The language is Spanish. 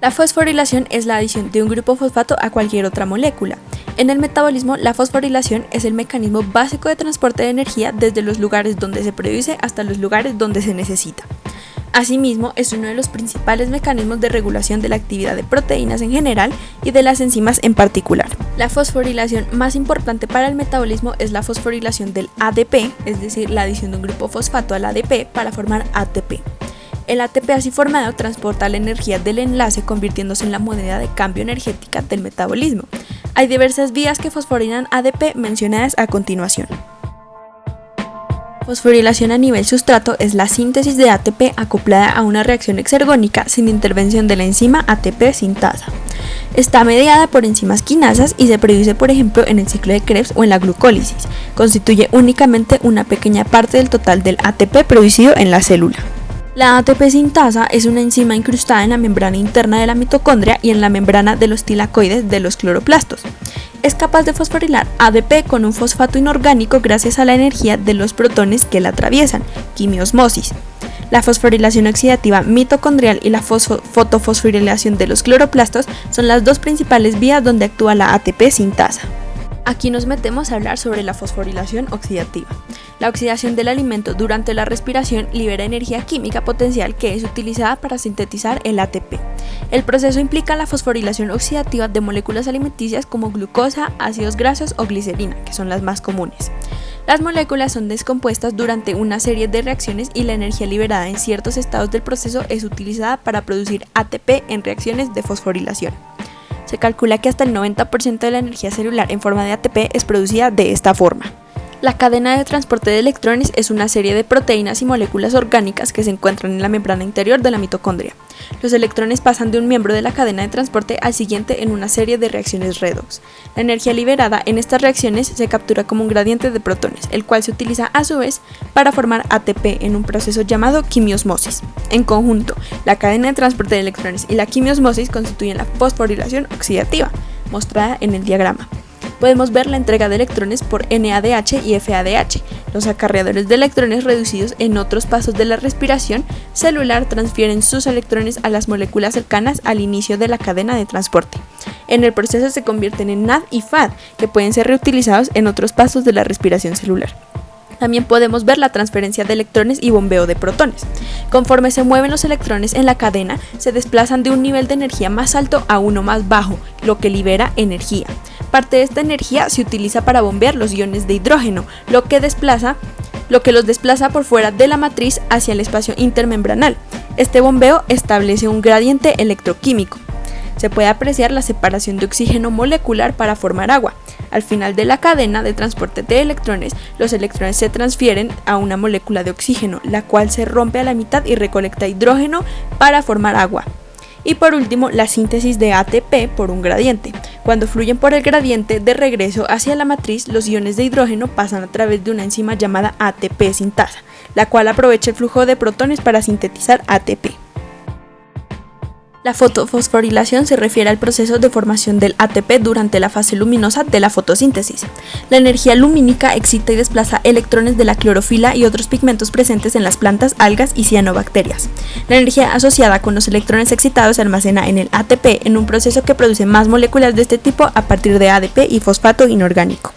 La fosforilación es la adición de un grupo fosfato a cualquier otra molécula. En el metabolismo, la fosforilación es el mecanismo básico de transporte de energía desde los lugares donde se produce hasta los lugares donde se necesita. Asimismo, es uno de los principales mecanismos de regulación de la actividad de proteínas en general y de las enzimas en particular. La fosforilación más importante para el metabolismo es la fosforilación del ADP, es decir, la adición de un grupo fosfato al ADP para formar ATP. El ATP así formado transporta la energía del enlace convirtiéndose en la moneda de cambio energética del metabolismo. Hay diversas vías que fosforilan ADP mencionadas a continuación. Fosforilación a nivel sustrato es la síntesis de ATP acoplada a una reacción exergónica sin intervención de la enzima ATP sintasa. Está mediada por enzimas quinasas y se produce, por ejemplo, en el ciclo de Krebs o en la glucólisis. Constituye únicamente una pequeña parte del total del ATP producido en la célula. La ATP sintasa es una enzima incrustada en la membrana interna de la mitocondria y en la membrana de los tilacoides de los cloroplastos. Es capaz de fosforilar ADP con un fosfato inorgánico gracias a la energía de los protones que la atraviesan, quimiosmosis. La fosforilación oxidativa mitocondrial y la fotofosforilación de los cloroplastos son las dos principales vías donde actúa la ATP sintasa. Aquí nos metemos a hablar sobre la fosforilación oxidativa. La oxidación del alimento durante la respiración libera energía química potencial que es utilizada para sintetizar el ATP. El proceso implica la fosforilación oxidativa de moléculas alimenticias como glucosa, ácidos grasos o glicerina, que son las más comunes. Las moléculas son descompuestas durante una serie de reacciones y la energía liberada en ciertos estados del proceso es utilizada para producir ATP en reacciones de fosforilación. Se calcula que hasta el 90% de la energía celular en forma de ATP es producida de esta forma. La cadena de transporte de electrones es una serie de proteínas y moléculas orgánicas que se encuentran en la membrana interior de la mitocondria. Los electrones pasan de un miembro de la cadena de transporte al siguiente en una serie de reacciones redox. La energía liberada en estas reacciones se captura como un gradiente de protones, el cual se utiliza a su vez para formar ATP en un proceso llamado quimiosmosis. En conjunto, la cadena de transporte de electrones y la quimiosmosis constituyen la fosforilación oxidativa, mostrada en el diagrama. Podemos ver la entrega de electrones por NADH y FADH. Los acarreadores de electrones reducidos en otros pasos de la respiración celular transfieren sus electrones a las moléculas cercanas al inicio de la cadena de transporte. En el proceso se convierten en NAD y FAD, que pueden ser reutilizados en otros pasos de la respiración celular. También podemos ver la transferencia de electrones y bombeo de protones. Conforme se mueven los electrones en la cadena, se desplazan de un nivel de energía más alto a uno más bajo, lo que libera energía. Parte de esta energía se utiliza para bombear los iones de hidrógeno, lo que los desplaza por fuera de la matriz hacia el espacio intermembranal. Este bombeo establece un gradiente electroquímico. Se puede apreciar la separación de oxígeno molecular para formar agua. Al final de la cadena de transporte de electrones, los electrones se transfieren a una molécula de oxígeno, la cual se rompe a la mitad y recolecta hidrógeno para formar agua. Y por último, la síntesis de ATP por un gradiente. Cuando fluyen por el gradiente de regreso hacia la matriz, los iones de hidrógeno pasan a través de una enzima llamada ATP sintasa, la cual aprovecha el flujo de protones para sintetizar ATP. La fotofosforilación se refiere al proceso de formación del ATP durante la fase luminosa de la fotosíntesis. La energía lumínica excita y desplaza electrones de la clorofila y otros pigmentos presentes en las plantas, algas y cianobacterias. La energía asociada con los electrones excitados se almacena en el ATP en un proceso que produce más moléculas de este tipo a partir de ADP y fosfato inorgánico.